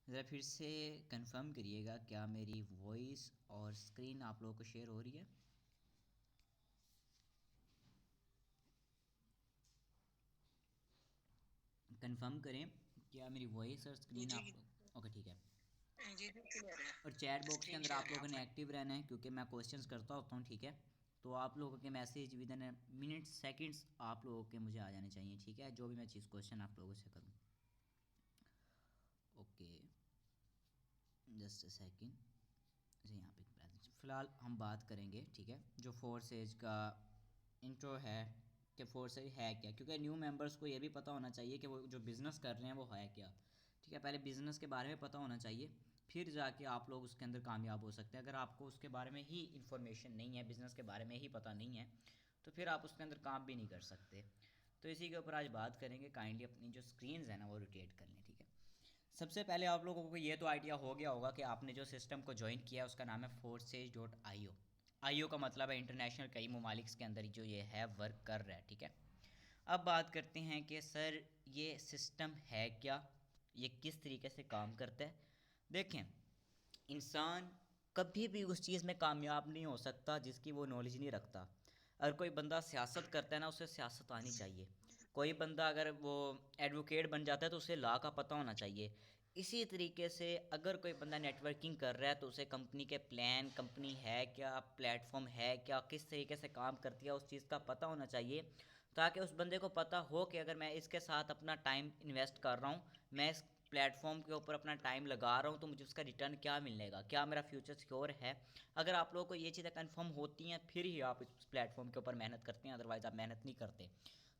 ज़रा फिर से कंफर्म करिएगा क्या मेरी वॉइस और स्क्रीन आप लोगों को शेयर हो रही है। कंफर्म करें क्या मेरी वॉइस और स्क्रीन आप लोग ओके ठीक है। जी क्लियर है। और चैट बॉक्स के स्क्रीन अंदर आप शेयर है लोगों आप। ने एक्टिव रहना है क्योंकि मैं क्वेश्चंस करता होता हूँ, ठीक है। तो आप लोगों के message with in minute seconds आप लोगों के मुझे आ जाने चाहिए, ठीक है, जो भी मैं चीज़ क्वेश्चन आप लोगों से करूँ। Okay just a second. जी यहाँ पे फ़िलहाल हम बात करेंगे, ठीक है, जो फोर्स एज का इंट्रो है कि फोर्स एज है क्या, क्योंकि न्यू मेंबर्स को ये भी पता होना चाहिए कि वो जो बिज़नेस कर रहे हैं वो है क्या, ठीक है। पहले बिज़नेस के बारे में पता होना चाहिए, फिर जाके आप लोग उसके अंदर कामयाब हो सकते हैं। अगर आपको उसके बारे में ही इंफॉर्मेशन नहीं है, बिज़नेस के बारे में ही पता नहीं है, तो फिर आप उसके अंदर काम भी नहीं कर सकते। तो इसी के ऊपर आज बात करेंगे। काइंडली अपनी जो स्क्रीन्स हैं ना वो रोटेट कर लें, ठीक है। सबसे पहले आप लोगों को ये तो आइडिया हो गया होगा कि आपने जो सिस्टम को ज्वाइन किया है उसका नाम है forces.io। आईओ का मतलब है इंटरनेशनल, कई ममालिक के अंदर जो ये है वर्क कर रहा है, ठीक है। अब बात करते हैं कि सर ये सिस्टम है क्या, ये किस तरीके से काम करता है। देखें, इंसान कभी भी उस चीज़ में कामयाब नहीं हो सकता जिसकी वो नॉलेज नहीं रखता। अगर कोई बंदा सियासत करता है ना, उसे सियासत आनी चाहिए। कोई बंदा अगर वो एडवोकेट बन जाता है तो उसे लॉ का पता होना चाहिए। इसी तरीके से अगर कोई बंदा नेटवर्किंग कर रहा है तो उसे कंपनी के प्लान, कंपनी है क्या, प्लेटफॉर्म है क्या, किस तरीके से काम करती है, उस चीज़ का पता होना चाहिए, ताकि उस बंदे को पता हो कि अगर मैं इसके साथ अपना टाइम इन्वेस्ट कर रहा हूँ, मैं इस प्लेटफॉर्म के ऊपर अपना टाइम लगा रहा हूँ, तो मुझे उसका रिटर्न क्या मिलेगा, क्या मेरा फ्यूचर सिक्योर है। अगर आप लोगों को ये चीज़ें कंफर्म होती हैं फिर ही आप इस प्लेटफॉर्म के ऊपर मेहनत करते हैं, अदरवाइज़ आप मेहनत नहीं करते।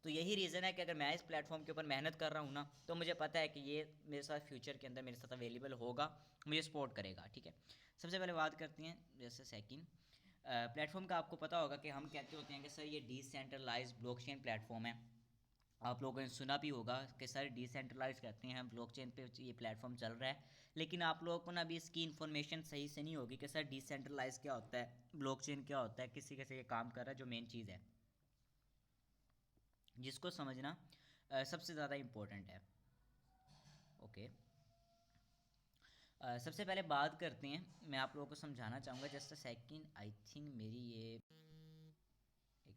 तो यही रीज़न है कि अगर मैं इस प्लेटफॉर्म के ऊपर मेहनत कर रहा हूँ ना, तो मुझे पता है कि ये मेरे साथ फ्यूचर के अंदर मेरे साथ अवेलेबल होगा, मुझे सपोर्ट करेगा, ठीक है। सबसे पहले बात करते हैं जैसे सेकंड प्लेटफॉर्म का। आपको पता होगा कि हम कहते होते हैं कि सर ये डिसेंट्रलाइज्ड ब्लॉकचेन प्लेटफॉर्म है। आप लोगों ने सुना भी होगा कि सर डिसेंट्रलाइज कहते हैं ब्लॉकचेन पे ये प्लेटफॉर्म चल रहा है, लेकिन आप लोगों को ना अभी इसकी इन्फॉर्मेशन सही से नहीं होगी कि सर डिसेंट्रलाइज क्या होता है, ब्लॉकचेन क्या होता है, किसी कैसे ये काम कर रहा है, जो मेन चीज़ है जिसको समझना सबसे ज़्यादा इम्पोर्टेंट है। ओके सबसे पहले बात करते हैं, मैं आप लोगों को समझाना चाहूँगा। Just a second, I think मेरी ये एक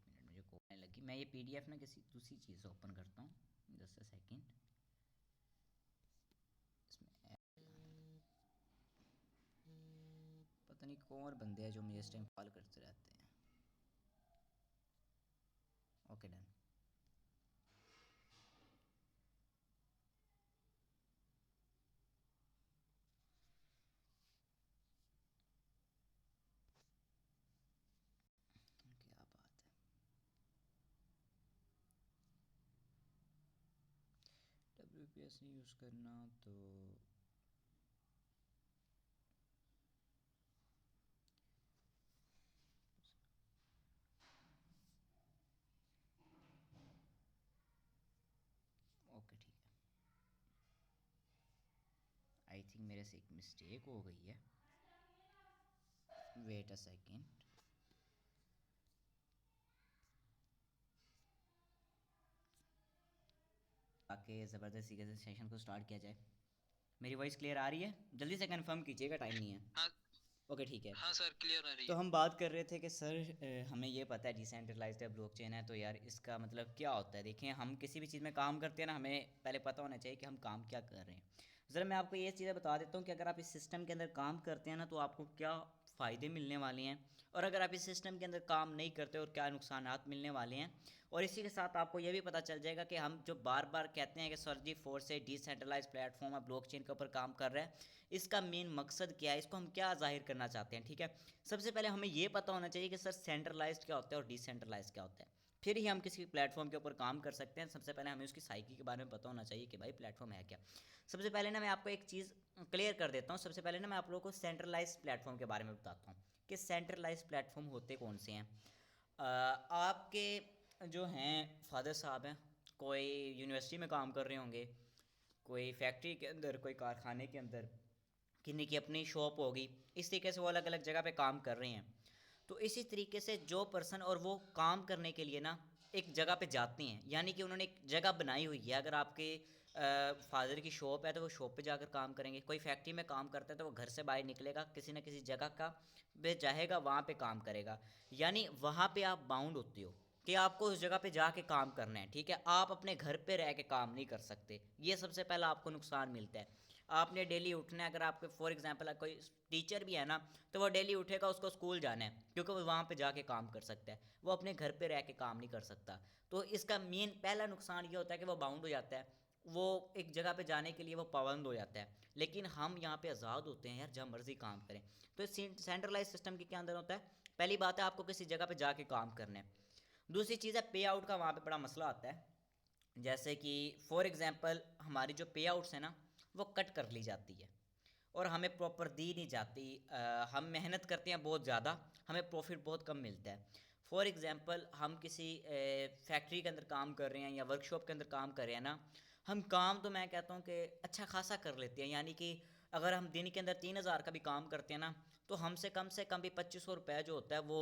मिनट मुझे को आने लगी। मैं ये पीडीएफ ना किसी दूसरी चीज़ से ओपन करता हूँ, जस्ट अ सेकंड। इसमें पता नहीं कौन बंदे हैं जो मुझे इस टाइम कॉल करते रहते हैं। Okay done. क्या बात है, WPS नहीं यूज़ करना तो ओके ठीक है। आई थिंक मेरे से एक मिस्टेक हो गई है, वेट अ सेकंड। आके ज़बरदस्त तरीके से सेशन को स्टार्ट किया जाए। मेरी वॉइस क्लियर आ रही है? जल्दी से कंफर्म कीजिएगा, टाइम नहीं है। हाँ। ओके ठीक है। हाँ सर क्लियर आ रही तो है। हम बात कर रहे थे कि सर हमें ये पता है डिसेंट्रलाइज्ड ब्लॉकचेन है, तो यार इसका मतलब क्या होता है। देखिए, हम किसी भी चीज़ में काम करते हैं ना, हमें पहले पता होना चाहिए कि हम काम क्या कर रहे हैं। ज़रा मैं आपको ये चीज़ें बता देता हूँ कि अगर आप इस सिस्टम के अंदर काम करते हैं ना तो आपको क्या फ़ायदे मिलने वाले हैं, और अगर आप इस सिस्टम के अंदर काम नहीं करते और क्या नुकसानात मिलने वाले हैं। और इसी के साथ आपको ये भी पता चल जाएगा कि हम जो बार बार कहते हैं कि सर जी फोर्स से डिसेंट्रलाइज प्लेटफॉर्म है, ब्लॉकचेन के ऊपर काम कर रहा है, इसका मेन मकसद क्या है, इसको हम क्या जाहिर करना चाहते हैं, ठीक है। सबसे पहले हमें ये पता होना चाहिए कि सर सेंट्रलाइज्ड क्या होता है और डिसेंट्रलाइज्ड क्या होता है, फिर ही हम किसी प्लेटफॉर्म के ऊपर काम कर सकते हैं। सबसे पहले हमें उसकी साइकी के बारे में पता होना चाहिए कि भाई प्लेटफॉर्म है क्या। सबसे पहले ना मैं आपको एक चीज़ क्लियर कर देता हूँ। सबसे पहले ना मैं आप लोगों को सेंट्रलाइज प्लेटफॉर्म के बारे में बताता हूँ कि सेंट्रलाइज प्लेटफॉर्म होते कौन से हैं। आपके जो हैं फादर साहब हैं, कोई यूनिवर्सिटी में काम कर रहे होंगे, कोई फैक्ट्री के अंदर, कोई कारखाने के अंदर, किन्हीं की अपनी शॉप होगी, इस तरीके से वो अलग अलग जगह पे काम कर रहे हैं। तो इसी तरीके से जो पर्सन और वो काम करने के लिए ना एक जगह पे जाते हैं, यानी कि उन्होंने एक जगह बनाई हुई है। अगर आपके फादर की शॉप है तो वो शॉप पे जाकर काम करेंगे, कोई फैक्ट्री में काम करता है तो वो घर से बाहर निकलेगा, किसी न किसी जगह का पे जाएगा, वहाँ पे काम करेगा। यानी वहाँ पे आप बाउंड होते हो कि आपको उस जगह पे जाके काम करना है, ठीक है। आप अपने घर पे रह के काम नहीं कर सकते, ये सबसे पहला आपको नुकसान मिलता है। आपने डेली उठना है, अगर आपके फॉर एग्जांपल कोई टीचर भी है ना, तो वो डेली उठेगा, उसको स्कूल जाना है क्योंकि वो वहाँ पे जाके काम कर सकता है, वो अपने घर पे रह के काम नहीं कर सकता। तो इसका मेन पहला नुकसान ये होता है कि वो बाउंड हो जाता है, वो एक जगह पे जाने के लिए वो पाबंद हो जाता है। लेकिन हम यहाँ पे आज़ाद होते हैं यार, जहाँ मर्जी काम करें। तो सेंट्रलाइज सिस्टम के क्या अंदर होता है, पहली बात है आपको किसी जगह पे जाके काम करना है। दूसरी चीज़ है पे आउट का, वहाँ पे बड़ा मसला आता है। जैसे कि फॉर एग्जांपल हमारी जो पे आउट्स है ना, वो कट कर ली जाती है और हमें प्रॉपर दी नहीं जाती। हम मेहनत करते हैं बहुत ज़्यादा, हमें प्रॉफिट बहुत कम मिलता है। फॉर एग्जांपल हम किसी फैक्ट्री के अंदर काम कर रहे हैं या वर्कशॉप के अंदर काम कर रहे हैं ना, हम काम तो मैं कहता हूँ कि अच्छा खासा कर लेते हैं। यानी कि अगर हम दिन के अंदर 3,000 का भी काम करते हैं ना, तो हमसे कम भी 2,500 रुपये जो होता है वो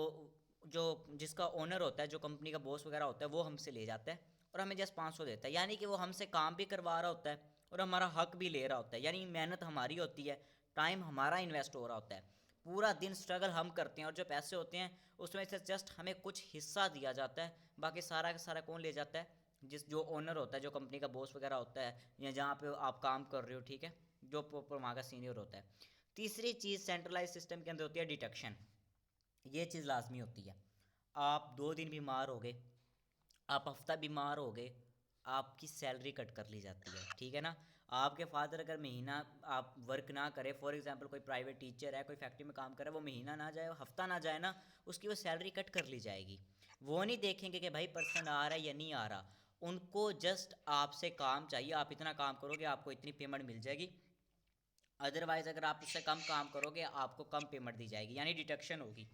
जो जिसका ओनर होता है, जो कंपनी का बॉस वगैरह होता है, वो हमसे ले जाता है और हमें जस्ट 500 देता है। यानी कि वो हमसे काम भी करवा रहा होता है और हमारा हक भी ले रहा होता है। यानी मेहनत हमारी होती है, टाइम हमारा इन्वेस्ट हो रहा होता है, पूरा दिन स्ट्रगल हम करते हैं और जो पैसे होते हैं उसमें से जस्ट हमें कुछ हिस्सा दिया जाता है। बाकी सारा का सारा कौन ले जाता है, जिस जो ओनर होता है, जो कंपनी का बॉस वगैरह होता है या जहाँ पे आप काम कर रहे हो, ठीक है, जो प्रॉपर वहाँ का सीनियर होता है। तीसरी चीज़ सेंट्रलाइज सिस्टम के अंदर होती है डिडक्शन। ये चीज़ लाजमी होती है। आप 2 दिन बीमार हो गए, आप हफ्ता बीमार हो गए, आपकी सैलरी कट कर ली जाती है, ठीक है ना। आपके फादर अगर महीना आप वर्क ना करें, फॉर एग्जांपल कोई प्राइवेट टीचर है, कोई फैक्ट्री में काम कर रहा है, वो महीना ना जाए, हफ्ता ना जाए ना, उसकी वो सैलरी कट कर ली जाएगी। वो नहीं देखेंगे कि भाई पर्सन आ रहा है या नहीं आ रहा, उनको जस्ट आपसे काम चाहिए, आप इतना काम करोगे आपको इतनी पेमेंट मिल जाएगी। अदरवाइज अगर आप उससे कम काम करोगे आपको कम पेमेंट दी जाएगी, यानी डिडक्शन होगी।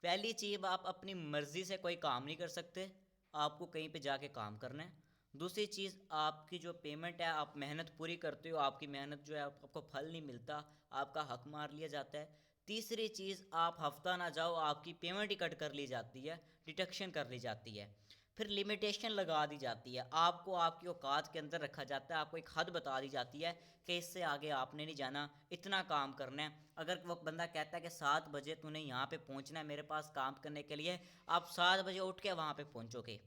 पहली चीज़, आप अपनी मर्ज़ी से कोई काम नहीं कर सकते, आपको कहीं पे जाके काम करना है। दूसरी चीज़, आपकी जो पेमेंट है, आप मेहनत पूरी करते हो, आपकी मेहनत जो है आपको फल नहीं मिलता, आपका हक मार लिया जाता है। तीसरी चीज़, आप हफ्ता ना जाओ आपकी पेमेंट ही कट कर ली जाती है, डिडक्शन कर ली जाती है। फिर लिमिटेशन लगा दी जाती है, आपको आपकी औकात के अंदर रखा जाता है, आपको एक हद बता दी जाती है कि इससे आगे आपने नहीं जाना, इतना काम करना है। अगर वो बंदा कहता है कि 7 बजे तूने यहाँ पे पहुँचना है मेरे पास काम करने के लिए, आप 7 बजे उठ के वहाँ पे पहुँचोगे।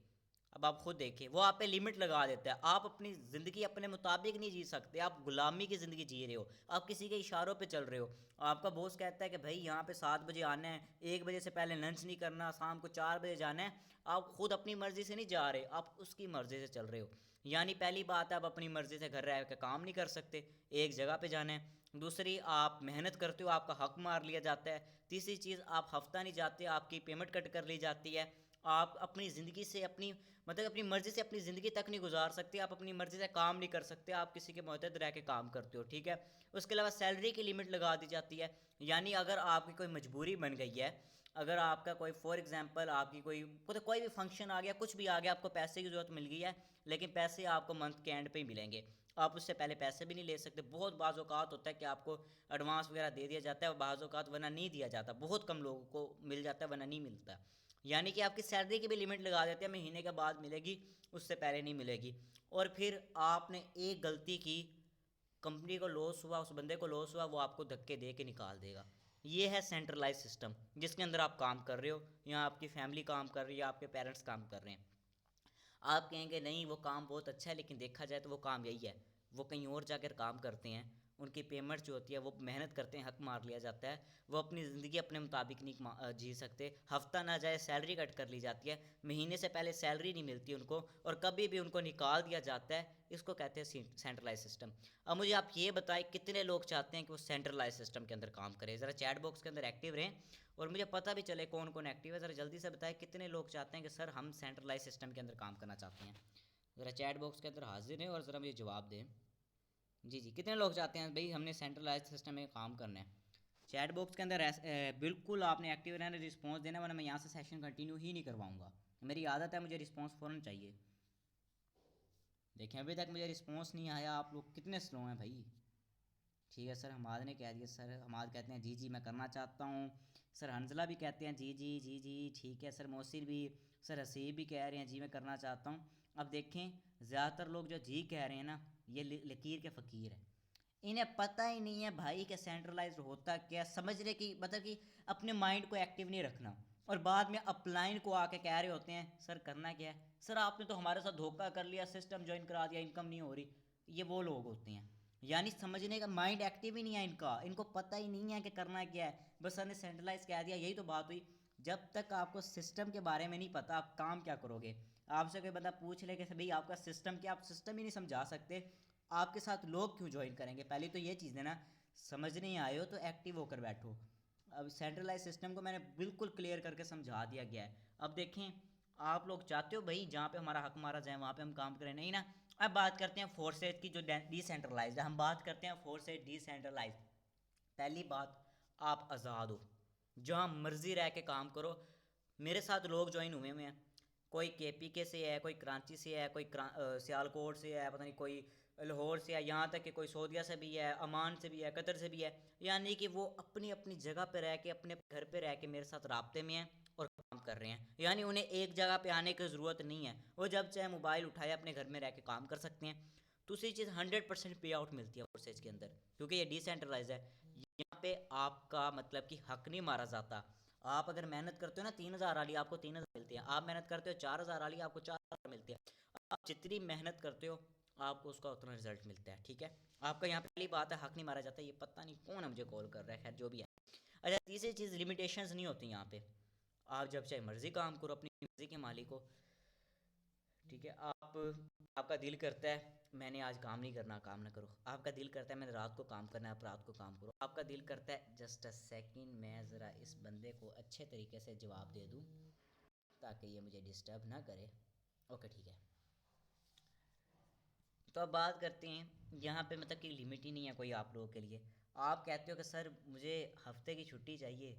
अब आप खुद देखिए, वो आप पे लिमिट लगा देता है, आप अपनी ज़िंदगी अपने मुताबिक नहीं जी सकते, आप गुलामी की ज़िंदगी जी रहे हो, आप किसी के इशारों पे चल रहे हो। आपका बॉस कहता है कि भाई यहाँ पे 7 बजे आना है, 1 बजे से पहले लंच नहीं करना, शाम को 4 बजे जाना है, आप खुद अपनी मर्ज़ी से नहीं जा रहे, आप उसकी मर्ज़ी से चल रहे हो। यानी पहली बात है, आप अपनी मर्ज़ी से घर रह के काम नहीं कर सकते, एक जगह पे जाना है। दूसरी, आप मेहनत करते हो, आपका हक मार लिया जाता है। तीसरी चीज़, आप हफ्ता नहीं जाते, आपकी पेमेंट कट कर ली जाती है। आप अपनी ज़िंदगी से अपनी मतलब अपनी मर्ज़ी से अपनी ज़िंदगी तक नहीं गुजार सकते, आप अपनी मर्ज़ी से काम नहीं कर सकते, आप किसी के मोहतद रह के काम करते हो, ठीक है। उसके अलावा सैलरी की लिमिट लगा दी जाती है। यानी अगर आपकी कोई मजबूरी बन गई है, अगर आपका कोई फॉर एग्जांपल आपकी कोई भी फंक्शन आ गया, कुछ भी आ गया, आपको पैसे की ज़रूरत मिल गई है, लेकिन पैसे आपको मंथ के एंड पे ही मिलेंगे, आप उससे पहले पैसे भी नहीं ले सकते। बहुत बाज़ औक़ात होता है कि आपको एडवांस वगैरह दे दिया जाता है, बाज़ औक़ात वरना नहीं दिया जाता, बहुत कम लोगों को मिल जाता है वरना नहीं मिलता। यानी कि आपकी सैलरी की भी लिमिट लगा देते हैं, महीने के बाद मिलेगी, उससे पहले नहीं मिलेगी। और फिर आपने एक गलती की, कंपनी को लॉस हुआ, उस बंदे को लॉस हुआ, वो आपको धक्के दे के निकाल देगा। ये है सेंट्रलाइज सिस्टम जिसके अंदर आप काम कर रहे हो, या आपकी फैमिली काम कर रही है, आपके पेरेंट्स काम कर रहे हैं। आप कहेंगे नहीं वो काम बहुत अच्छा है, लेकिन देखा जाए तो वो काम यही है, वो कहीं और जाकर काम करते हैं, उनकी पेमेंट जो होती है वो मेहनत करते हैं, हक मार लिया जाता है, वो अपनी ज़िंदगी अपने मुताबिक नहीं जी सकते। हफ्ता ना जाए सैलरी कट कर ली जाती है, महीने से पहले सैलरी नहीं मिलती उनको, और कभी भी उनको निकाल दिया जाता है। इसको कहते हैं सेंट्रलाइज सिस्टम। अब मुझे आप ये बताएं, कितने लोग चाहते हैं कि वो सेंट्रलाइज सिस्टम के अंदर काम करें? ज़रा चैट बॉक्स के अंदर एक्टिव रहें और मुझे पता भी चले कौन कौन एक्टिव है। ज़रा जल्दी से बताएं कितने लोग चाहते हैं कि सर हम सेंट्रलाइज सिस्टम के अंदर काम करना चाहते हैं। ज़रा चैट बॉक्स के अंदर हाजिर हैं और ज़रा मुझे जवाब दें। जी जी, कितने लोग चाहते हैं भाई हमने सेंट्रलाइज सिस्टम में काम करना है? चैट बॉक्स के अंदर बिल्कुल आपने एक्टिव रहना, रिस्पॉन्स देना, वरना मैं यहाँ से सेशन कंटिन्यू ही नहीं करवाऊँगा। मेरी आदत है, मुझे रिस्पॉन्स फ़ौरन चाहिए। देखें अभी तक मुझे रिस्पॉन्स नहीं आया, आप लोग कितने स्लो हैं भाई। ठीक है सर, हमाद ने कह दिया, सर हमाद कहते हैं जी जी मैं करना चाहता हूँ। सर हंजला भी कहते हैं जी जी जी जी, ठीक है। सर मोसिर भी, सर हसीब भी कह रहे हैं जी मैं करना चाहता हूँ। अब देखें ज़्यादातर लोग जो जी कह रहे हैं ना, ये लकीर के फ़कीर हैं। इन्हें पता ही नहीं है भाई कि सेंट्रलाइज्ड होता क्या, समझने की मतलब कि अपने माइंड को एक्टिव नहीं रखना, और बाद में अपलाइन को आके कह रहे होते हैं सर करना क्या है, सर आपने तो हमारे साथ धोखा कर लिया, सिस्टम ज्वाइन करा दिया, इनकम नहीं हो रही। ये वो लोग होते हैं, यानी समझने का माइंड एक्टिव ही नहीं है इनका, इनको पता ही नहीं है कि करना क्या है, बस सर ने सेंट्रलाइज कह दिया। यही तो बात हुई, जब तक आपको सिस्टम के बारे में नहीं पता आप काम क्या करोगे। आपसे कोई बंदा पूछ ले कि भाई आपका सिस्टम क्या, आप सिस्टम ही नहीं समझा सकते, आपके साथ लोग क्यों ज्वाइन करेंगे। पहले तो ये चीज़ है ना, समझ नहीं आए हो तो एक्टिव होकर बैठो। अब सेंट्रलाइज सिस्टम को मैंने बिल्कुल क्लियर करके समझा दिया गया है। अब देखें, आप लोग चाहते हो भाई जहाँ पे हमारा हक मारा जाए वहाँ पे हम काम करें, नहीं ना। अब बात करते हैं फोर्सेज की जो डिसेंट्रलाइज है, हम बात करते हैं फोर्सेज डिसेंट्रलाइज। पहली बात, आप आज़ाद हो, जहाँ मर्जी रह के काम करो। मेरे साथ लोग ज्वाइन हुए हुए हैं, कोई KPK से है, कोई कराची से है, कोई सियालकोट से है, पता नहीं कोई लाहौर से है, यहाँ तक कि कोई सऊदीया से भी है, अमान से भी है, कतर से भी है। यानी कि वो अपनी अपनी जगह पे रह के, अपने घर पे रह के मेरे साथ राब्ते में हैं और काम कर रहे हैं। यानी उन्हें एक जगह पे आने की ज़रूरत नहीं है, वो जब चाहे मोबाइल उठाए अपने घर में रह के काम कर सकते हैं। दूसरी चीज़, 100% पे आउट मिलती है फोर्सेज के अंदर, क्योंकि ये डिसेंट्रलाइज है। यहाँ पे आपका मतलब कि हक नहीं मारा जाता। आप अगर मेहनत करते हो ना 3,000 वाली, आपको 3,000 मिलती है। आप मेहनत करते हो 4,000 वाली, आपको 4,000 मिलती है। आप जितनी मेहनत करते हो आपको उसका उतना रिजल्ट मिलता है, ठीक है। आपका यहाँ पहली बात है हक नहीं मारा जाता। ये पता नहीं कौन है मुझे कॉल कर रहा है, खैर जो भी है। अच्छा, तीसरी चीज़, लिमिटेशंस नहीं होती यहाँ पे। आप जब चाहे मर्जी काम करो, अपनी मर्जी के मालिक हो, ठीक है। आपका दिल करता है मैंने आज काम नहीं करना, काम ना करो। आपका दिल करता है मैंने रात को काम करना है, आप रात को काम करो। आपका दिल करता है जस्ट अ सेकंड मैं ज़रा इस बंदे को अच्छे तरीके से जवाब दे दूँ ताकि ये मुझे डिस्टर्ब ना करे। ओके ठीक है। तो अब बात करते हैं यहाँ पे, मतलब कि लिमिट ही नहीं है कोई आप लोगों के लिए। आप कहते हो कि सर मुझे हफ्ते की छुट्टी चाहिए,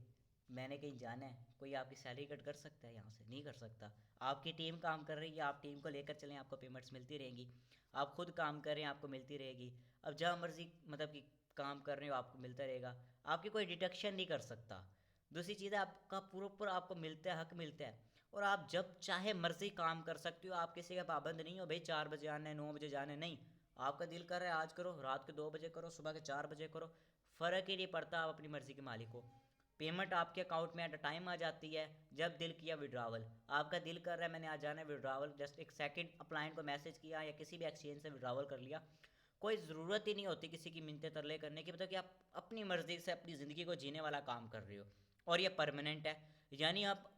मैंने कहीं जाना है, कोई आपकी सैलरी कट कर सकता है यहाँ से? नहीं कर सकता। आपकी टीम काम कर रही है, आप टीम को लेकर चलें, आपको पेमेंट्स मिलती रहेंगी। आप खुद काम कर रहे हैं, आपको मिलती रहेगी। अब जहाँ मर्जी मतलब कि काम कर रहे हो आपको मिलता रहेगा, आपकी कोई डिडक्शन नहीं कर सकता। दूसरी चीज़ है, आपका पूरा आपको मिलता है, हक मिलता है, और आप जब चाहे मर्जी काम कर सकते हो। आप किसी का पाबंद नहीं हो भाई 4 बजे आना है, 9 बजे जाना है, नहीं। आपका दिल कर रहा है आज करो, रात के 2 बजे करो, सुबह के 4 बजे करो, फ़र्क ही नहीं पड़ता। आप अपनी मर्ज़ी के मालिक हो। पेमेंट आपके अकाउंट में एट अ टाइम आ जाती है, जब दिल किया विड्रावल। आपका दिल कर रहा है मैंने आज जाना है विड्रावल, जस्ट एक सेकंड अपलाइन को मैसेज किया या किसी भी एक्सचेंज से विड्रावल कर लिया। कोई ज़रूरत ही नहीं होती किसी की मिन्नतें तरले करने की, मतलब कि आप अपनी मर्ज़ी से अपनी ज़िंदगी को जीने वाला काम कर रहे हो, और ये परमानेंट है। यानी आप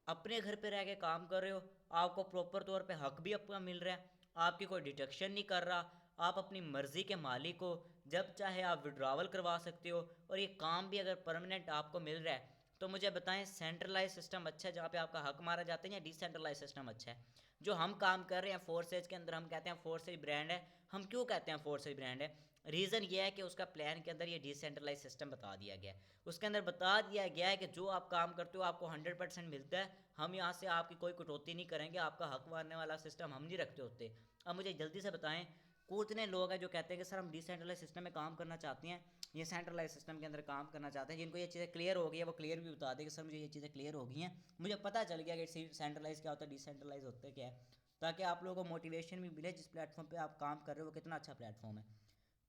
अपने घर पे रह के काम कर रहे हो, आपको प्रॉपर तौर पे हक भी अपना मिल रहा है, आपकी कोई डिटेक्शन नहीं कर रहा, आप अपनी मर्ज़ी के मालिक हो, जब चाहे आप विड्रावल करवा सकते हो, और ये काम भी अगर परमानेंट आपको मिल रहा है। तो मुझे बताएं, सेंट्रलाइज सिस्टम अच्छा है जहाँ पे आपका हक मारा जाता है, या डिसेंट्रलाइज सिस्टम अच्छा है? जो हम काम कर रहे हैं फोर्सेज के अंदर, हम कहते हैं फोर्सेज ब्रांड है। हम क्यों कहते हैं फोर्सेज ब्रांड है? रीज़न ये है कि उसका प्लान के अंदर ये डिसेंट्रलाइज सिस्टम बता दिया गया है। उसके अंदर बता दिया गया है कि जो आप काम करते हो आपको 100% मिलता है। हम यहाँ से आपकी कोई कटौती नहीं करेंगे, आपका हक मारने वाला सिस्टम हम नहीं रखते होते। अब मुझे जल्दी से बताएं, कितने लोग हैं जो कहते हैं कि सर हम डिसेंट्रलाइज सिस्टम में काम करना चाहते हैं, ये सेंट्रलाइज सिस्टम के अंदर काम करना चाहते हैं। जिनको ये चीज़ें क्लियर हो गई है वो क्लियर भी बता दें कि सर मुझे ये चीज़ें क्लियर हो गई हैं, मुझे पता चल गया कि सेंट्रलाइज क्या होता है, डिसेंट्रलाइज होता है क्या है, ताकि आप लोगों को मोटिवेशन भी मिले जिस प्लेटफॉर्म पे आप काम कर रहे हो वो कितना अच्छा प्लेटफॉर्म है।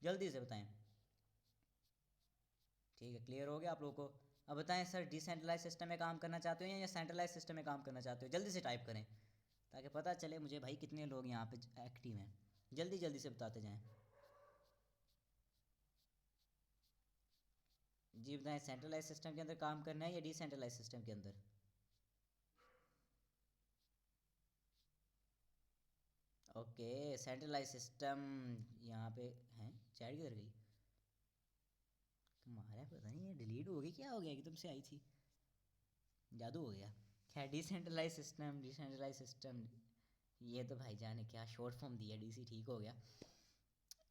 जल्दी से बताएं। ठीक है, क्लियर हो गया आप लोगों को? अब बताएं सर डिसेंट्रलाइज सिस्टम में काम करना चाहते हो या सेंट्रलाइज सिस्टम में काम करना चाहते हो? जल्दी से टाइप करें ताकि पता चले मुझे भाई कितने लोग यहाँ पे एक्टिव हैं। जल्दी जल्दी से बताते जाएं। जी बताएं, सेंट्रलाइज सिस्टम के अंदर काम करना है या डिसेंट्रलाइज सिस्टम के अंदर? ओके, सेंट्रलाइज सिस्टम यहाँ पे हैं। चैट किधर गई? तुम्हारा पता नहीं है डिलीट हो गई, क्या हो गया एकदम से आई थी, जादू हो गया। खैर, डिसेंट्रलाइज सिस्टम, डिसेंट्रलाइज सिस्टम, ये तो भाई जाने क्या शॉर्ट फॉर्म दिया, DC ठीक हो गया।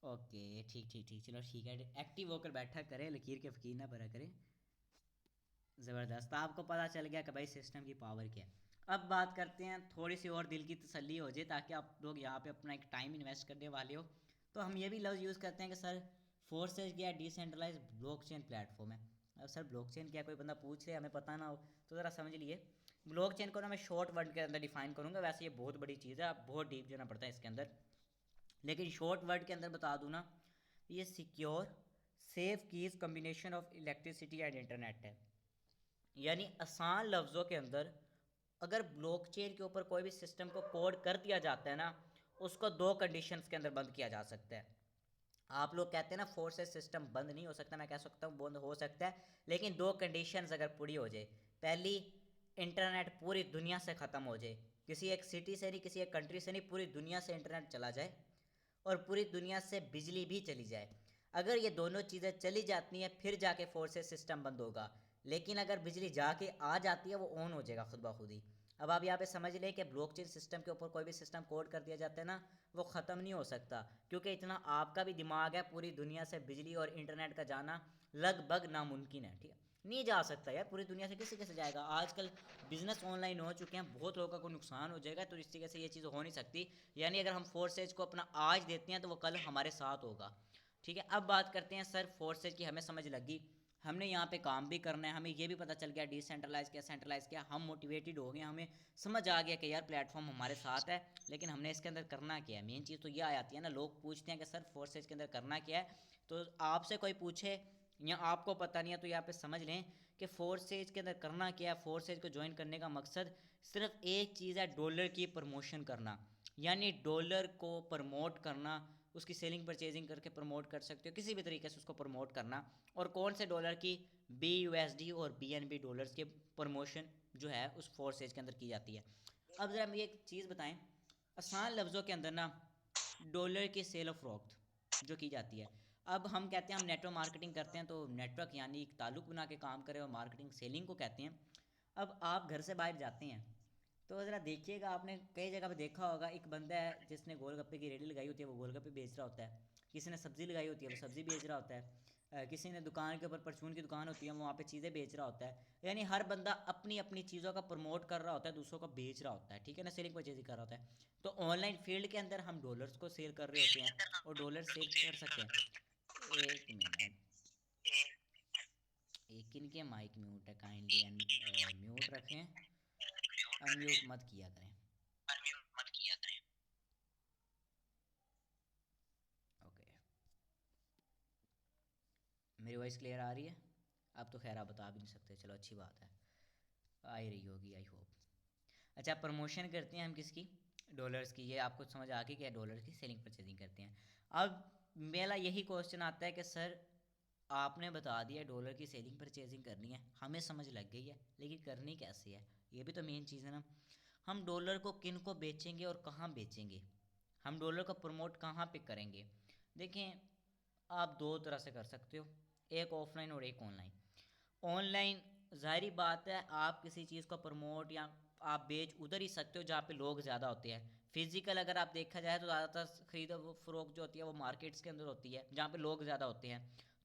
ओके ठीक ठीक ठीक, चलो ठीक है। एक्टिव होकर बैठा करें, लकीर के फ़कीर ना बना करें। ज़बरदस्त, आपको पता चल गया कि भाई सिस्टम की पावर क्या है। अब बात करते हैं, थोड़ी सी और दिल की तसल्ली हो जाए ताकि आप लोग यहाँ पे अपना एक टाइम इन्वेस्ट करने वाले हो, तो हम ये भी लफ्ज़ यूज़ करते हैं कि सर फोर्सेज क्या, डिसेंट्रलाइज ब्लॉकचेन प्लेटफॉर्म है। अब सर ब्लॉकचेन क्या, कोई बंदा पूछ रहे हमें पता ना हो तो ज़रा समझ लिए। ब्लॉकचेन को ना मैं शॉर्ट वर्ड के अंदर डिफाइन करूँगा, वैसे ये बहुत बड़ी चीज़ है, आप बहुत डीप जाना पड़ता है इसके अंदर। लेकिन शॉर्ट वर्ड के अंदर बता दूँ ना, ये secure safe keys combination of electricity and internet है। यानी आसान लफ्ज़ों के अंदर अगर ब्लॉकचेन के ऊपर कोई भी सिस्टम को कोड कर दिया जाता है ना, उसको दो कंडीशंस के अंदर बंद किया जा सकता है। आप लोग कहते हैं ना फोर्सेस सिस्टम बंद नहीं हो सकता, मैं कह सकता हूँ बंद हो सकता है, लेकिन दो कंडीशंस अगर पूरी हो जाए। पहली, इंटरनेट पूरी दुनिया से ख़त्म हो जाए, किसी एक सिटी से नहीं, किसी एक कंट्री से नहीं, पूरी दुनिया से इंटरनेट चला जाए और पूरी दुनिया से बिजली भी चली जाए। अगर ये दोनों चीज़ें चली जाती हैं फिर जाके फोर्सेस सिस्टम बंद होगा, लेकिन अगर बिजली जाके आ जाती है वो ऑन हो जाएगा खुद ब खुद ही। अब आप यहाँ पे समझ लें कि ब्लॉकचेन सिस्टम के ऊपर कोई भी सिस्टम कोड कर दिया जाता है ना, वो ख़त्म नहीं हो सकता, क्योंकि इतना आपका भी दिमाग है, पूरी दुनिया से बिजली और इंटरनेट का जाना लगभग नामुमकिन है। ठीक है, नहीं जा सकता यार, पूरी दुनिया से किसी कैसे जाएगा। आजकल बिजनेस ऑनलाइन हो चुके हैं, बहुत लोगों को नुकसान हो जाएगा, तो इस तरीके से ये चीज़ हो नहीं सकती। यानी अगर हम फोर्सेज को अपना आज देते हैं तो वो कल हमारे साथ होगा। ठीक है, अब बात करते हैं सर फोर्सेज की। हमें समझ लगी, हमने यहाँ पे काम भी करना है, हमें ये भी पता चल गया डिसेंट्रलाइज क्या सेंट्रलाइज क्या, हम मोटिवेटेड हो गए, हमें समझ आ गया कि यार प्लेटफॉर्म हमारे साथ है, लेकिन हमने इसके अंदर करना क्या है। मेन चीज़ तो ये आ जाती है ना, लोग पूछते हैं कि सर फोर्सेज के अंदर करना क्या है, तो आपसे कोई पूछे या आपको पता नहीं है तो यहाँ पे समझ लें कि फोर्सेज के अंदर करना क्या है। फोर्सेज को ज्वाइन करने का मकसद सिर्फ एक चीज़ है, डॉलर की प्रमोशन करना, यानी डॉलर को प्रमोट करना, उसकी सेलिंग परचेजिंग करके प्रमोट कर सकते हो, किसी भी तरीके से उसको प्रमोट करना। और कौन से डॉलर की, BUSD और BNB डॉलर्स के प्रमोशन जो है उस फोर्सेज के अंदर की जाती है। अब ज़रा मुझे एक चीज़ बताएं, आसान लफ्ज़ों के अंदर ना, डॉलर की सेल ऑफ फरोख्त जो की जाती है। अब हम कहते हैं हम नेटवर्क मार्केटिंग करते हैं, तो नेटवर्क यानी एक ताल्लुक बना के काम करें, और मार्केटिंग सेलिंग को कहते हैं। अब आप घर से बाहर जाते हैं तो ज़रा देखिएगा, आपने कई जगह पे देखा होगा, एक बंदा है जिसने गोलगप्पे की रेडी लगाई होती है, वो गोलगप्पे बेच रहा होता है। किसी ने सब्ज़ी लगाई होती है, वो सब्ज़ी बेच रहा होता है। किसी ने दुकान के ऊपर परचून की दुकान होती है, वो वहाँ पे चीज़ें बेच रहा होता है। यानी हर बंदा अपनी अपनी चीज़ों का प्रमोट कर रहा होता है, दूसरों को बेच रहा होता है, ठीक है ना, सेलिंग परचेजिंग कर रहा होता है। तो ऑनलाइन फील्ड के अंदर हम डॉलर्स को सेल कर रहे होते हैं और डॉलर सेल कर सकते हैं। एक मिनट, एक इनके माइक म्यूट है, काइंडली म्यूट रखें, अनम्यूट मत किया करें। ओके, मेरी वॉइस क्लियर आ रही है? अब तो खैर आप बता भी नहीं सकते, चलो अच्छी बात है, आ ही रही होगी आई होप। अच्छा, प्रमोशन करते हैं हम किसकी, डॉलर्स की। ये आपको समझ आ गई कि डॉलर की सेलिंग परचेजिंग करते हैं। अब मेरा यही क्वेश्चन आता है कि सर आपने बता दिया डॉलर की सेलिंग परचेजिंग करनी है, हमें समझ लग गई है, लेकिन करनी कैसे है, ये भी तो मेन चीज़ है ना। हम डॉलर को किन को बेचेंगे और कहाँ बेचेंगे, हम डॉलर को प्रमोट कहाँ पे करेंगे। देखें, आप दो तरह से कर सकते हो, एक ऑफलाइन और एक ऑनलाइन। ऑनलाइन ज़ाहिरी बात है, आप किसी चीज़ को प्रमोट या आप बेच उधर ही सकते हो जहाँ पे लोग ज़्यादा होते हैं। फिजिकल अगर आप देखा जाए तो ज़्यादातर खरीद फरोख्त जो होती है वो मार्केट्स के अंदर होती है जहाँ पे लोग ज़्यादा होते हैं।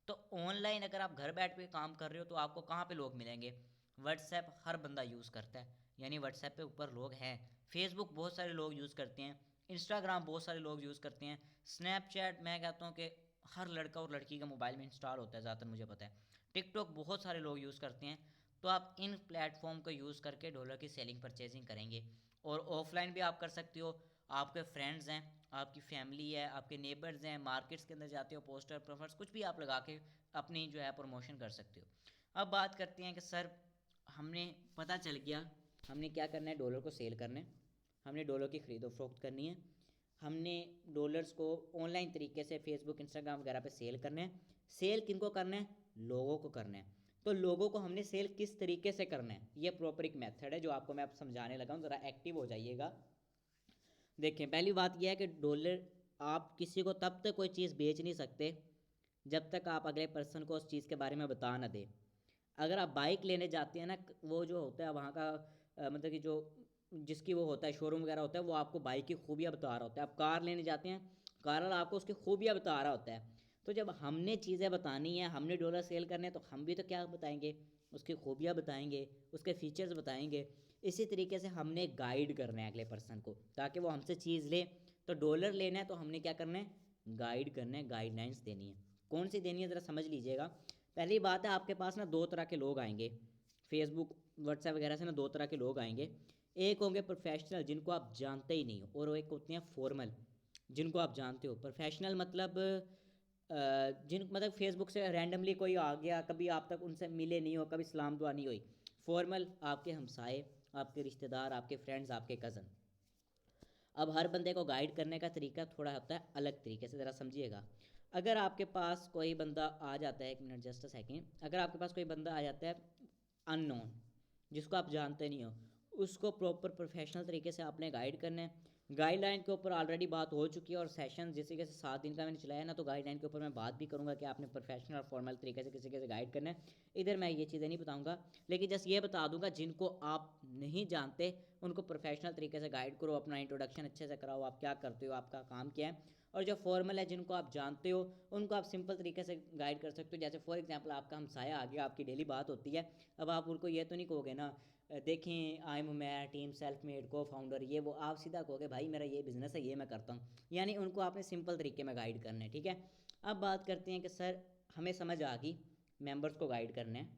तो ऑनलाइन अगर आप घर बैठ के काम कर रहे हो तो आपको कहाँ पे लोग मिलेंगे, व्हाट्सएप हर बंदा यूज़ करता है, यानी व्हाट्सएप पे ऊपर लोग हैं। फेसबुक बहुत सारे लोग यूज़ करते हैं, इंस्टाग्राम बहुत सारे लोग यूज़ करते हैं, स्नैपचैट मैं कहता हूँ कि हर लड़का और लड़की का मोबाइल में इंस्टॉल होता है ज़्यादातर, मुझे पता है। टिकटॉक बहुत सारे लोग यूज़ करते हैं। तो आप इन प्लेटफॉर्म को यूज़ करके डॉलर की सेलिंग परचेजिंग करेंगे। और ऑफलाइन भी आप कर सकते हो, आपके फ्रेंड्स हैं, आपकी फैमिली है, आपके नेबर्स हैं, मार्केट्स के अंदर जाते हो, पोस्टर प्रोफर्स कुछ भी आप लगा के अपनी जो है प्रमोशन कर सकते हो। अब बात करते हैं कि सर हमने पता चल गया हमने क्या करना है, डॉलर को सेल करना है, हमने डॉलर की ख़रीदो फरोख्त करनी है, हमने डॉलर्स को ऑनलाइन तरीके से फेसबुक इंस्टाग्राम वगैरह पे सेल करना है। सेल किन को करना है, लोगों को करना है। तो लोगों को हमने सेल किस तरीके से करना है, ये प्रॉपर एक मेथड है जो आपको मैं अब समझाने लगा हूँ, ज़रा एक्टिव हो जाइएगा। देखें, पहली बात यह है कि डॉलर आप किसी को तब तक कोई चीज़ बेच नहीं सकते जब तक आप अगले पर्सन को उस चीज़ के बारे में बता ना दें। अगर आप बाइक लेने जाते हैं ना, वो जो होता है वहाँ का मतलब कि जो जिसकी वो होता है शोरूम वगैरह होता है, वो आपको बाइक की खूबियाँ बता रहा होता है। आप कार लेने जाते हैं, कार वाला आपको उसकी खूबियाँ बता रहा होता है। तो जब हमने चीज़ें बतानी है, हमने डॉलर सेल करने हैं, तो हम भी तो क्या बताएंगे, उसकी खूबियाँ बताएंगे, उसके फीचर्स बताएंगे। इसी तरीके से हमने गाइड करना है अगले पर्सन को ताकि वो हमसे चीज़ ले। तो डॉलर लेना है तो हमने क्या करना है, गाइड करना है, गाइडलाइंस देनी है। कौन सी देनी है ज़रा समझ लीजिएगा। पहली बात है, आपके पास ना दो तरह के लोग आएंगे, फेसबुक व्हाट्सएप वगैरह से ना दो तरह के लोग आएंगे। एक होंगे प्रोफेशनल जिनको आप जानते ही नहीं हो, और वो एक होते हैं फॉर्मल जिनको आप जानते हो। प्रोफेशनल मतलब जिन मतलब फेसबुक से रैंडमली कोई आ गया, कभी आप तक उनसे मिले नहीं हो, कभी सलाम दुआ नहीं हुई। फॉर्मल आपके हमसाए, आपके रिश्तेदार, आपके फ्रेंड्स, आपके कज़न। अब हर बंदे को गाइड करने का तरीका थोड़ा होता है अलग तरीके से, ज़रा समझिएगा। अगर आपके पास कोई बंदा आ जाता है, एक मिनट जस्ट अ सेकेंड, अगर आपके पास कोई बंदा आ जाता है अननोन, जिसको आप जानते नहीं हो, उसको प्रॉपर प्रोफेशनल तरीके से आपने गाइड करना है। गाइडलाइन के ऊपर ऑलरेडी बात हो चुकी है, और सेशन जैसे कि 7 दिन का मैंने चलाया ना, तो गाइडलाइन के ऊपर मैं बात भी करूँगा कि आपने प्रोफेशनल और फॉर्मल तरीके से किसी कैसे गाइड करना है। इधर मैं ये चीज़ें नहीं बताऊँगा, लेकिन जस्ट ये बता दूँगा जिनको आप नहीं जानते उनको प्रोफेशनल तरीके से गाइड करो, अपना इंट्रोडक्शन अच्छे से कराओ, आप क्या करते हो, आपका काम क्या है। और जो फॉर्मल है, जिनको आप जानते हो, उनको आप सिंपल तरीके से गाइड कर सकते हो। जैसे फॉर एग्जांपल आपका हमसाया आ गया, आपकी डेली बात होती है, अब आप उनको ये तो नहीं कहोगे ना, देखें आई एम मैं टीम सेल्फ मेड को फाउंडर ये वो, आप सीधा कहोगे भाई मेरा ये बिज़नेस है, ये मैं करता हूँ। यानी उनको आपने सिंपल तरीके में गाइड करना है, ठीक है। अब बात करते हैं कि सर हमें समझ आ गई मेंबर्स को गाइड करना है,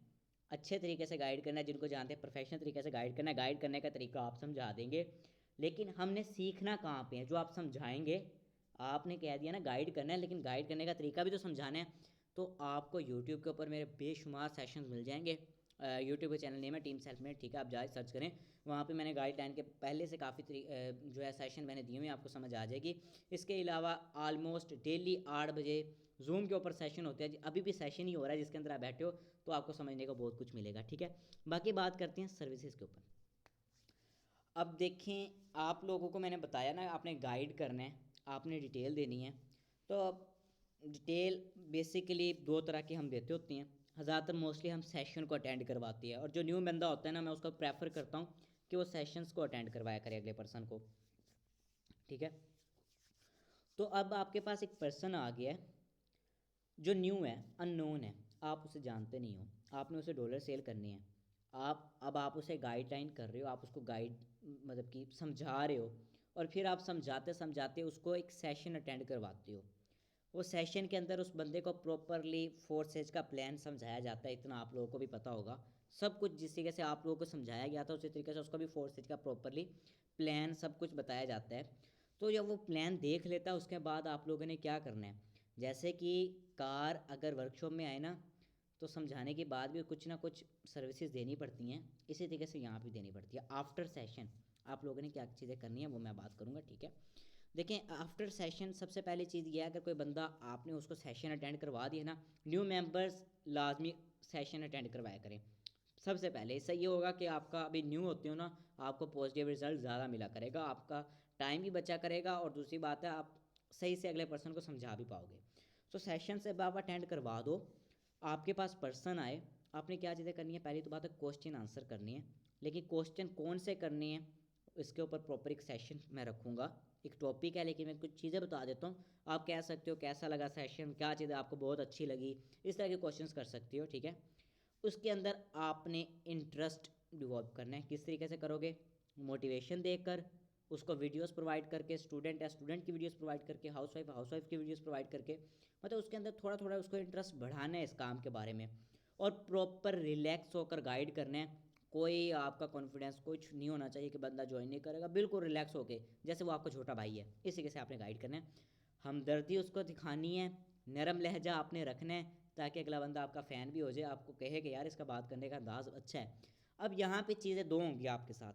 अच्छे तरीके से गाइड करना है, जिनको जानते हैं प्रोफेशनल तरीके से गाइड करना है, गाइड करने का तरीका आप समझा देंगे, लेकिन हमने सीखना कहाँ पे है? जो आप समझाएंगे, आपने कह दिया ना गाइड करना है, लेकिन गाइड करने का तरीका भी तो समझाना है। तो आपको यूट्यूब के ऊपर मेरे बेशुमार सेशन मिल जाएंगे। यूट्यूब के चैनल नेम है टीम सेल्फ मेड, ठीक है, आप जाए सर्च करें, वहाँ पे मैंने गाइडलाइन के पहले से काफ़ी जो है सेशन मैंने दिए हुए हैं, आपको समझ आ जाएगी। इसके अलावा ऑलमोस्ट डेली 8 बजे जूम के ऊपर सेशन होते हैं, अभी भी सेशन ही हो रहा है जिसके अंदर आप बैठे हो, तो आपको समझने को बहुत कुछ मिलेगा, ठीक है। बाकी बात करते हैं सर्विसेज के ऊपर। अब देखें, आप लोगों को मैंने बताया ना, आपने गाइड करना है, आपने डिटेल देनी है। तो डिटेल बेसिकली दो तरह की हम देते होते हैं। ज़्यादातर मोस्टली हम सेशन को अटेंड करवाती है, और जो न्यू बंदा होता है ना, मैं उसको प्रेफर करता हूँ कि वो सेशंस को अटेंड करवाया करे अगले पर्सन को, ठीक है। तो अब आपके पास एक पर्सन आ गया है जो न्यू है, अननोन है, आप उसे जानते नहीं हो, आपने उसे डॉलर सेल करनी है। आप उसे गाइडलाइन कर रहे हो, आप उसको गाइड मतलब कि समझा रहे हो, और फिर आप समझाते समझाते उसको एक सेशन अटेंड करवाते हो। वो सेशन के अंदर उस बंदे को प्रॉपरली 4 स्टेज का प्लान समझाया जाता है, इतना आप लोगों को भी पता होगा। सब कुछ जिस तरीके से आप लोगों को समझाया गया था, उसी तरीके से उसको भी 4 स्टेज का प्रॉपरली प्लान सब कुछ बताया जाता है। तो जब वो प्लान देख लेता है, उसके बाद आप लोगों ने क्या करना है, जैसे कि कार अगर वर्कशॉप में आए ना, तो समझाने के बाद भी कुछ ना कुछ सर्विसेज देनी पड़ती हैं, इसी तरीके से यहाँ भी देनी पड़ती है। आफ्टर सेशन आप लोगों ने क्या चीज़ें करनी है वो मैं बात करूँगा, ठीक है। देखें, आफ्टर सेशन सबसे पहली चीज़ ये है, अगर कोई बंदा आपने उसको सेशन अटेंड करवा दिया ना, न्यू मेंबर्स लाजमी सेशन अटेंड करवाया करें। सबसे पहले इससे ये होगा कि आपका अभी न्यू होते हो ना, आपको पॉजिटिव रिजल्ट ज़्यादा मिला करेगा, आपका टाइम भी बचा करेगा, और दूसरी बात है आप सही से अगले पर्सन को समझा भी पाओगे। तो सेशन से आप अटेंड करवा दो, आपके पास पर्सन आए, आपने क्या चीज़ें करनी है, पहली तो बात है क्वेश्चन आंसर करनी है, लेकिन क्वेश्चन कौन से करने हैं इसके ऊपर प्रॉपर एक सेशन मैं रखूँगा। एक टॉपिक है, लेकिन मैं कुछ चीज़ें बता देता हूँ, आप कह सकते हो कैसा लगा सेशन, क्या चीज़ें आपको बहुत अच्छी लगी, इस तरह के क्वेश्चंस कर सकते हो, ठीक है। उसके अंदर आपने इंटरेस्ट डिवॉल्व करना है, किस तरीके से करोगे, मोटिवेशन देकर, उसको वीडियोस प्रोवाइड करके, स्टूडेंट है स्टूडेंट की वीडियोस प्रोवाइड करके, हाउस वाइफ की वीडियोस प्रोवाइड करके, मतलब उसके अंदर थोड़ा थोड़ा उसको इंटरेस्ट बढ़ाना है इस काम के बारे में, और प्रॉपर रिलैक्स होकर गाइड करना है। कोई आपका कॉन्फिडेंस कुछ नहीं होना चाहिए कि बंदा ज्वाइन नहीं करेगा, बिल्कुल रिलैक्स होके जैसे वो आपका छोटा भाई है, इस तरीके से आपने गाइड करना है। हमदर्दी उसको दिखानी है, नरम लहजा आपने रखना है, ताकि अगला बंदा आपका फ़ैन भी हो जाए, आपको कहे कि यार इसका बात करने का अंदाज़ अच्छा है। अब यहाँ पे चीज़ें दो होंगी आपके साथ,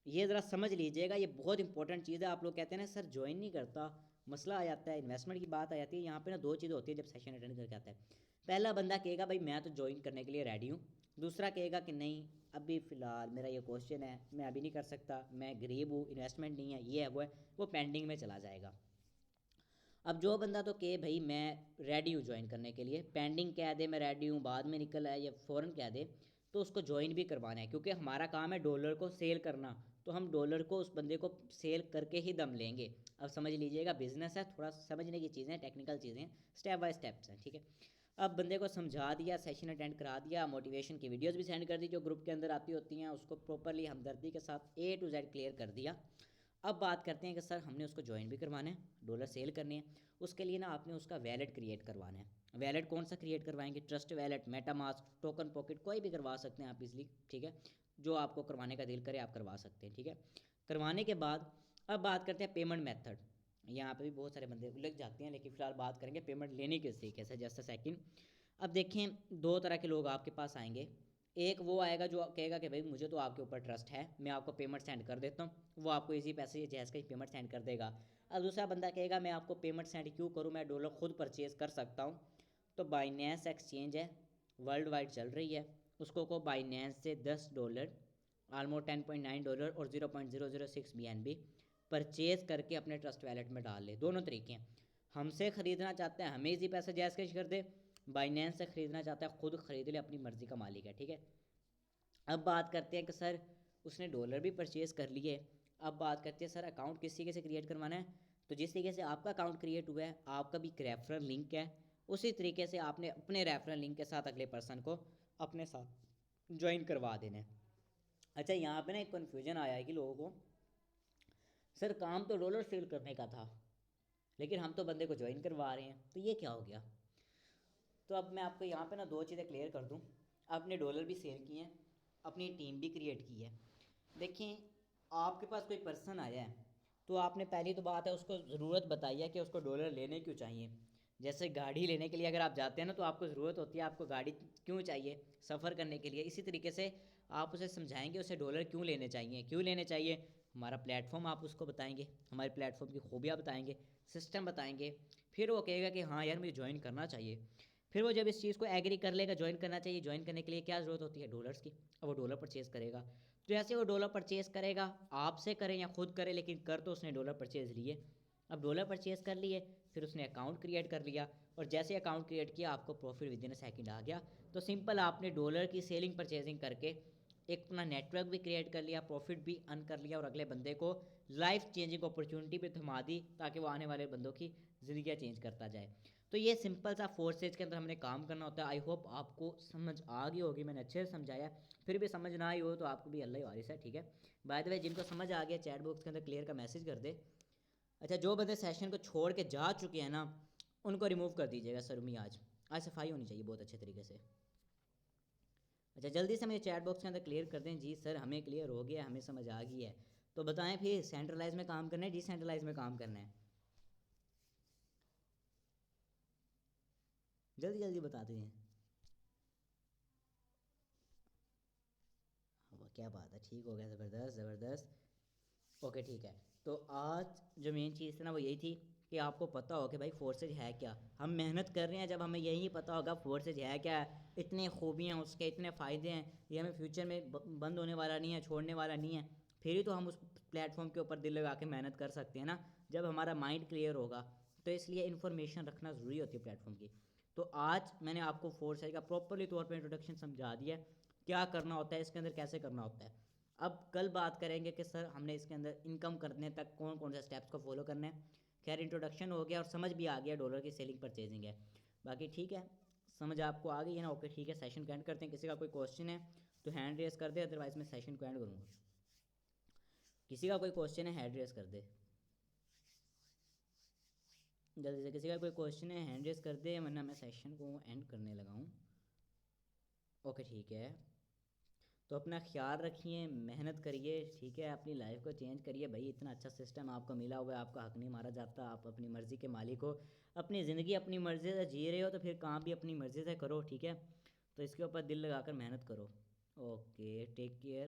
ये ज़रा समझ लीजिएगा, ये बहुत इंपॉर्टेंट चीज़ है। आप लोग कहते हैं ना सर ज्वाइन नहीं करता, मसला आ जाता है, इन्वेस्टमेंट की बात आ जाती है, यहाँ पे ना दो चीज़ें होती है जब सेशन अटेंड करके आता है। पहला बंदा कहेगा भाई मैं तो ज्वाइन करने के लिए रेडी हूँ, दूसरा कहेगा कि नहीं अभी फ़िलहाल मेरा ये क्वेश्चन है, मैं अभी नहीं कर सकता, मैं गरीब हूँ, इन्वेस्टमेंट नहीं है, ये है वो है, वो पेंडिंग में चला जाएगा। अब जो बंदा तो कहे भाई मैं रेडी हूँ ज्वाइन करने के लिए, पेंडिंग कह दे मैं रेडी हूँ, बाद में निकल आए या फ़ौरन कह दे, तो उसको ज्वाइन भी करवाना है, क्योंकि हमारा काम है डॉलर को सेल करना, तो हम डॉलर को उस बंदे को सेल करके ही दम लेंगे। अब समझ लीजिएगा, बिजनेस है, थोड़ा समझने की चीज़ें, टेक्निकल चीज़ें, स्टेप बाय स्टेप्स हैं, ठीक है। अब बंदे को समझा दिया, सेशन अटेंड करा दिया, मोटिवेशन की वीडियोस भी सेंड कर दी जो ग्रुप के अंदर आती होती हैं, उसको प्रॉपरली हमदर्दी के साथ A to Z क्लियर कर दिया। अब बात करते हैं कि सर हमने उसको ज्वाइन भी करवाना है, डॉलर सेल करनी है, उसके लिए ना आपने उसका वैलेट क्रिएट करवाना है। वैलेट कौन सा क्रिएट करवाएंगे, trust wallet, MetaMask, token pocket, कोई भी करवा सकते हैं आप इजली, ठीक है। जो आपको करवाने का दिल करे आप करवा सकते हैं, ठीक है। करवाने के बाद अब बात करते हैं पेमेंट मेथड। यहाँ पे भी बहुत सारे बंदे लग जाते हैं, लेकिन फ़िलहाल बात करेंगे पेमेंट लेने के तरीके से। जैसे सेकंड, अब देखें दो तरह के लोग आपके पास आएंगे। एक वो आएगा जो कहेगा कि भाई मुझे तो आपके ऊपर ट्रस्ट है, मैं आपको पेमेंट सेंड कर देता हूँ, वो आपको इसी पैसे जैज़ का ही पेमेंट सेंड कर देगा। अब दूसरा बंदा कहेगा मैं आपको पेमेंट सेंड क्यों करूँ, मैं डॉलर खुद परचेज़ कर सकता हूँ। तो बाइनेंस एक्सचेंज है, वर्ल्ड वाइड चल रही है, उसको को बाइनेंस से $10 ऑलमोस्ट $10.9 और 0.006 BNB परचेज़ करके अपने ट्रस्ट वैलेट में डाल ले। दोनों तरीके हैं, हमसे ख़रीदना चाहता है हमें इसी पैसे जैज़ कैश कर दे, बाइनेंस से ख़रीदना चाहता है खुद ख़रीद ले, अपनी मर्ज़ी का मालिक है, ठीक है। अब बात करते हैं कि सर उसने डॉलर भी परचेज़ कर लिए। अब बात करते हैं सर अकाउंट किस तरीके से क्रिएट करवाना है। तो जिस तरीके से आपका अकाउंट क्रिएट हुआ है, आपका भी एक रेफरल लिंक है, उसी तरीके से आपने अपने रेफरल लिंक के साथ अगले पर्सन को अपने साथ ज्वाइन करवा देना है। अच्छा, यहाँ पे ना एक कन्फ्यूजन आया है कि लोगों को, सर काम तो डॉलर सेल करने का था लेकिन हम तो बंदे को ज्वाइन करवा रहे हैं, तो ये क्या हो गया। तो अब मैं आपको यहाँ पे ना दो चीज़ें क्लियर कर दूँ। आपने डॉलर भी सेल किए हैं, अपनी टीम भी क्रिएट की है। देखें, आपके पास कोई पर्सन आया है तो आपने पहली तो बात है उसको ज़रूरत बताई है कि उसको डॉलर लेने क्यों चाहिए। जैसे गाड़ी लेने के लिए अगर आप जाते हैं ना तो आपको ज़रूरत होती है, आपको गाड़ी क्यों चाहिए, सफ़र करने के लिए। इसी तरीके से आप उसे समझाएंगे उसे डॉलर क्यों लेने चाहिए, क्यों लेने चाहिए। हमारा प्लेटफॉर्म आप उसको बताएंगे, हमारे प्लेटफॉर्म की खूबियाँ बताएंगे, सिस्टम बताएंगे, फिर वो कहेगा कि हाँ यार मुझे ज्वाइन करना चाहिए। फिर वो जब इस चीज़ को एग्री कर लेगा ज्वाइन करना चाहिए, ज्वाइन करने के लिए क्या ज़रूरत होती है, डॉलर्स की। अब वो डॉलर परचेज़ करेगा, तो जैसे वो डॉलर परचेज़ करेगा, आपसे करें या खुद करे, लेकिन कर तो उसने डॉलर परचेज़ लिए। अब डॉलर परचेज़ कर लिए, फिर उसने अकाउंट क्रिएट कर लिया, और जैसे अकाउंट क्रिएट किया आपको profit within a second आ गया। तो सिंपल आपने डॉलर की सेलिंग परचेजिंग करके एक अपना नेटवर्क भी क्रिएट कर लिया, प्रॉफिट भी अर्न कर लिया, और अगले बंदे को लाइफ चेंजिंग अपॉर्चुनिटी भी थमा दी ताकि वो आने वाले बंदों की ज़िंदगी चेंज करता जाए। तो ये सिंपल सा 4 स्टेज के अंदर हमने काम करना होता है। आई होप आपको समझ आ गई होगी, मैंने अच्छे से समझाया। फिर भी समझ ना आई हो तो आपको भी अल्लाह ही वारिस है, ठीक है। बाय द वे जिनको समझ आ गया चैट बॉक्स के अंदर क्लियर का मैसेज कर दे। अच्छा, जो बंदे सेशन को छोड़ के जा चुके हैं ना उनको रिमूव कर दीजिएगा सर मी, आज सफाई होनी चाहिए बहुत अच्छे तरीके से। अच्छा, जल्दी से मेरे चैट बॉक्स के अंदर क्लियर कर दें, जी सर हमें क्लियर हो गया, हमें समझ आ गई है। तो बताएं फिर सेंट्रलाइज में काम करना है डिसेंट्रलाइज में काम करना है, जल्दी जल्दी बता दें। क्या बात है, ठीक हो गया, ज़बरदस्त ज़बरदस्त। ओके ठीक है। तो आज जो मेन चीज़ थी ना वो यही थी कि आपको पता हो कि भाई फोर्सेज है क्या। हम मेहनत कर रहे हैं, जब हमें यही पता होगा फोर्सेज है क्या, इतने खूबियाँ उसके, इतने फ़ायदे हैं, ये हमें फ्यूचर में बंद होने वाला नहीं है, छोड़ने वाला नहीं है, फिर ही तो हम उस प्लेटफॉर्म के ऊपर दिल लगा के मेहनत कर सकते हैं ना, जब हमारा माइंड क्लियर होगा। तो इसलिए इन्फॉर्मेशन रखना ज़रूरी होती है प्लेटफॉर्म की। तो आज मैंने आपको फोर्सेज का प्रॉपरली तौर पर इंट्रोडक्शन समझा दिया, क्या करना होता है इसके अंदर, कैसे करना होता है। अब कल बात करेंगे कि सर हमने इसके अंदर इनकम करने तक कौन कौन से स्टेप्स को फॉलो करने हैं। खैर इंट्रोडक्शन हो गया और समझ भी आ गया डॉलर की सेलिंग परचेजिंग है। बाकी ठीक है, समझ आपको आ गई है ना। ओके ठीक है, सेशन को एंड करते हैं। किसी का कोई क्वेश्चन है तो हैंड रेस कर दे, अदरवाइज मैं सेशन को एंड करूँगा। किसी का कोई क्वेश्चन है हैंड रेस कर दे जल्दी से, किसी का कोई क्वेश्चन है हैंड रेस कर दे, वरना मैं सेशन को एंड करने लगा हूँ। ओके ठीक है, तो अपना ख्याल रखिए, मेहनत करिए, ठीक है, अपनी लाइफ को चेंज करिए। भाई इतना अच्छा सिस्टम आपको मिला हुआ है, आपका हक नहीं मारा जाता, आप अपनी मर्ज़ी के मालिक हो, अपनी ज़िंदगी अपनी मर्ज़ी से जी रहे हो, तो फिर काम भी अपनी मर्ज़ी से करो, ठीक है। तो इसके ऊपर दिल लगाकर मेहनत करो। Okay, take care.